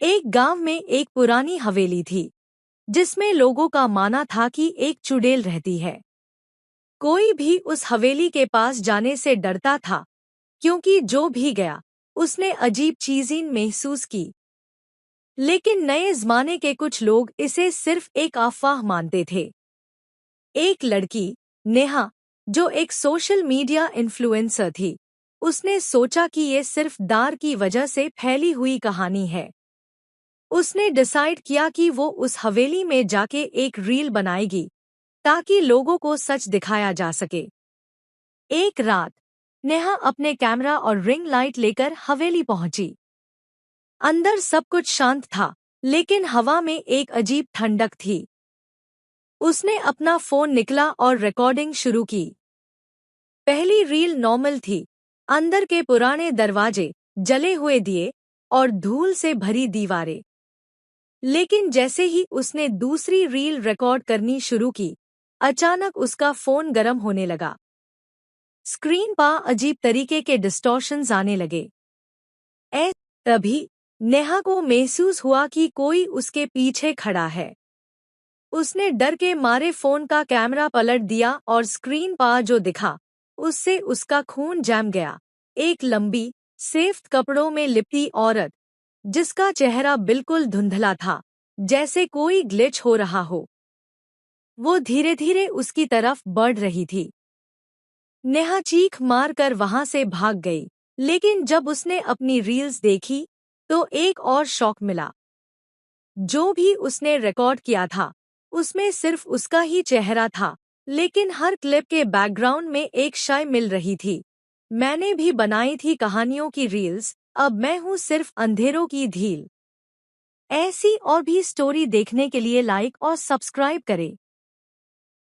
एक गांव में एक पुरानी हवेली थी जिसमें लोगों का मानना था कि एक चुड़ैल रहती है। कोई भी उस हवेली के पास जाने से डरता था क्योंकि जो भी गया उसने अजीब चीजें महसूस की। लेकिन नए जमाने के कुछ लोग इसे सिर्फ एक अफवाह मानते थे। एक लड़की नेहा, जो एक सोशल मीडिया इन्फ्लुएंसर थी, उसने सोचा कि ये सिर्फ डर की वजह से फैली हुई कहानी है। उसने डिसाइड किया कि वो उस हवेली में जाके एक रील बनाएगी ताकि लोगों को सच दिखाया जा सके। एक रात नेहा अपने कैमरा और रिंग लाइट लेकर हवेली पहुंची। अंदर सब कुछ शांत था, लेकिन हवा में एक अजीब ठंडक थी। उसने अपना फोन निकला और रिकॉर्डिंग शुरू की। पहली रील नॉर्मल थी, अंदर के पुराने दरवाजे, जले हुए दिए और धूल से भरी दीवारें। लेकिन जैसे ही उसने दूसरी रील रिकॉर्ड करनी शुरू की, अचानक उसका फोन गर्म होने लगा। स्क्रीन पर अजीब तरीके के डिस्टॉर्शंस आने लगे। तभी नेहा को महसूस हुआ कि कोई उसके पीछे खड़ा है। उसने डर के मारे फोन का कैमरा पलट दिया और स्क्रीन पर जो दिखा उससे उसका खून जम गया। एक लंबी, सफेद कपड़ों में लिपटी औरत, जिसका चेहरा बिल्कुल धुंधला था, जैसे कोई ग्लिच हो रहा हो। वो धीरे धीरे उसकी तरफ बढ़ रही थी। नेहा चीख मार कर वहां से भाग गई, लेकिन जब उसने अपनी रील्स देखी तो एक और शॉक मिला। जो भी उसने रिकॉर्ड किया था उसमें सिर्फ उसका ही चेहरा था, लेकिन हर क्लिप के बैकग्राउंड में एक शाय मिल रही थी। मैंने भी बनाई थी कहानियों की रील्स, अब मैं हूँ सिर्फ अंधेरों की धील। ऐसी और भी स्टोरी देखने के लिए लाइक और सब्सक्राइब करें।